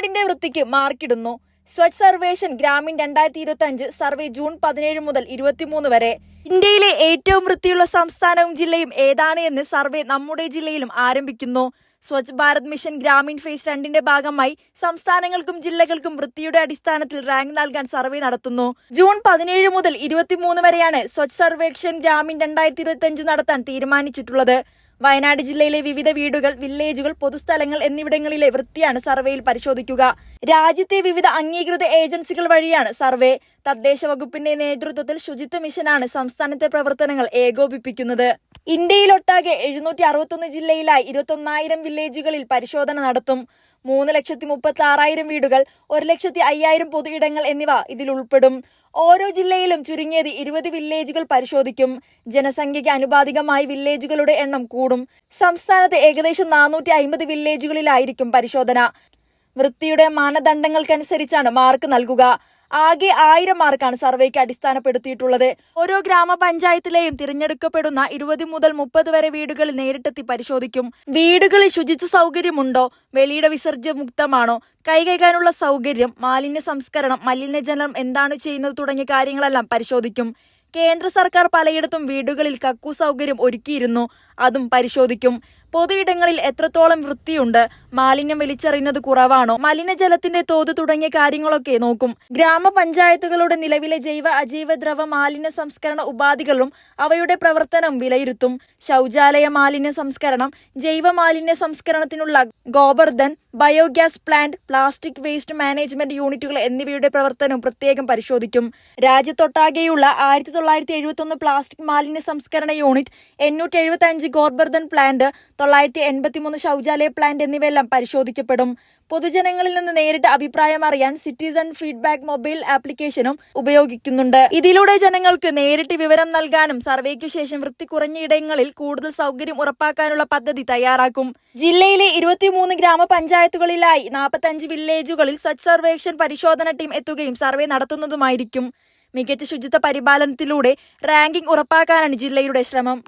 നാടിന്റെ വൃത്തിക്ക് മാർക്കിടുന്നു. Swachh സർവേഷൻ Gramin 2025 survey June 17 മുതൽ 23 വരെ. ഇന്ത്യയിലെ ഏറ്റവും വൃത്തിയുള്ള സംസ്ഥാനവും ജില്ലയും ഏതാണ് എന്ന് സർവേ നമ്മുടെ ജില്ലയിലും ആരംഭിക്കുന്നു. സ്വച്ഛ് ഭാരത് മിഷൻ ഗ്രാമീൺ ഫേസ് 2ന്റെ ഭാഗമായി സംസ്ഥാനങ്ങൾക്കും ജില്ലകൾക്കും വൃത്തിയുടെ അടിസ്ഥാനത്തിൽ റാങ്ക് നൽകാൻ സർവേ നടത്തുന്നു. ജൂൺ 17 മുതൽ 23 വരെയാണ് സ്വച്ഛ് സർവേക്ഷൻ ഗ്രാമീൺ 2025 നടത്താൻ തീരുമാനിച്ചിട്ടുള്ളത്. വയനാട് ജില്ലയിലെ വിവിധ വീടുകൾ, വില്ലേജുകൾ, പൊതുസ്ഥലങ്ങൾ എന്നിവിടങ്ങളിലെ വൃത്തിയാണ് സർവേയിൽ പരിശോധിക്കുക. രാജ്യത്തെ വിവിധ അംഗീകൃത ഏജൻസികൾ വഴിയാണ് സർവേ. തദ്ദേശ വകുപ്പിന്റെ നേതൃത്വത്തിൽ ശുചിത്വ മിഷനാണ് സംസ്ഥാനത്തെ പ്രവർത്തനങ്ങൾ ഏകോപിപ്പിക്കുന്നത്. ഇന്ത്യയിലൊട്ടാകെ 761 ജില്ലയിലായി 21,000 വില്ലേജുകളിൽ പരിശോധന നടത്തും. 3,36,000 വീടുകൾ, 1,05,000 പൊതു ഇടങ്ങൾ എന്നിവ ഇതിൽ ഉൾപ്പെടും. ഓരോ ജില്ലയിലും ചുരുങ്ങിയത് 20 വില്ലേജുകൾ പരിശോധിക്കും. ജനസംഖ്യയ്ക്ക് അനുപാതികമായി വില്ലേജുകളുടെ എണ്ണം കൂടും. സംസ്ഥാനത്ത് ഏകദേശം 450 വില്ലേജുകളിലായിരിക്കും പരിശോധന. വൃത്തിയുടെ മാനദണ്ഡങ്ങൾക്കനുസരിച്ചാണ് മാർക്ക് നൽകുക. ആകെ 1000 മാർക്കാണ് സർവേക്ക് അടിസ്ഥാനപ്പെടുത്തിയിട്ടുള്ളത്. ഓരോ ഗ്രാമപഞ്ചായത്തിലെയും തിരഞ്ഞെടുക്കപ്പെടുന്ന 20 മുതൽ 30 വരെ വീടുകളിൽ നേരിട്ടെത്തി പരിശോധിക്കും. വീടുകളിൽ ശുചിത്വ സൗകര്യമുണ്ടോ, വെളിയിട വിസർജ്യമുക്തമാണോ, കൈ കഴുകാനുള്ള സൗകര്യം, മാലിന്യ സംസ്കരണം, മലിനജലം എന്താണ് ചെയ്യുന്നത് തുടങ്ങിയ കാര്യങ്ങളെല്ലാം പരിശോധിക്കും. കേന്ദ്ര സർക്കാർ പലയിടത്തും വീടുകളിൽ കക്കൂ സൗകര്യം ഒരുക്കിയിരുന്നു, അതും പരിശോധിക്കും. പൊതു ഇടങ്ങളിൽ എത്രത്തോളം വൃത്തിയുണ്ട്, മാലിന്യം വലിച്ചെറിയുന്നത് കുറവാണോ, മലിനജലത്തിന്റെ തോത് തുടങ്ങിയ കാര്യങ്ങളൊക്കെ നോക്കും. ഗ്രാമപഞ്ചായത്തുകളുടെ നിലവിലെ ജൈവ അജൈവ ദ്രവ മാലിന്യ സംസ്കരണ ഉപാധികളും അവയുടെ പ്രവർത്തനം വിലയിരുത്തും. ശൗചാലയ മാലിന്യ സംസ്കരണം, ജൈവ മാലിന്യ സംസ്കരണത്തിനുള്ള Gobardhan, biogas plant, plastic waste management യൂണിറ്റുകൾ എന്നിവയുടെ പ്രവർത്തനം പ്രത്യേകം പരിശോധിക്കും. രാജ്യത്തൊട്ടാകെയുള്ള 1971 പ്ലാസ്റ്റിക് മാലിന്യ സംസ്കരണ യൂണിറ്റ്, 875 ഗോബർധൻ പ്ലാന്റ്, 983 ശൗചാലയ പ്ലാന്റ് എന്നിവയെല്ലാം പരിശോധിക്കപ്പെടും. പൊതുജനങ്ങളിൽ നിന്ന് നേരിട്ട് അഭിപ്രായം അറിയാൻ സിറ്റിസൺ ഫീഡ്ബാക്ക് മൊബൈൽ ആപ്ലിക്കേഷനും ഉപയോഗിക്കുന്നുണ്ട്. ഇതിലൂടെ ജനങ്ങൾക്ക് നേരിട്ട് വിവരം നൽകാനും സർവേക്കു ശേഷം വൃത്തി കുറഞ്ഞ ഇടങ്ങളിൽ കൂടുതൽ സൗകര്യം ഉറപ്പാക്കാനുള്ള പദ്ധതി തയ്യാറാക്കും. ജില്ലയിലെ 23 ഗ്രാമപഞ്ചായത്തുകളിലായി 45 വില്ലേജുകളിൽ സ്വച്ഛ് സർവേക്ഷൻ പരിശോധന ടീം എത്തുകയും സർവേ നടത്തുന്നതുമായിരിക്കും. മികച്ച ശുചിത്വ പരിപാലനത്തിലൂടെ റാങ്കിംഗ് ഉറപ്പാക്കാനാണ് ജില്ലയുടെ ശ്രമം.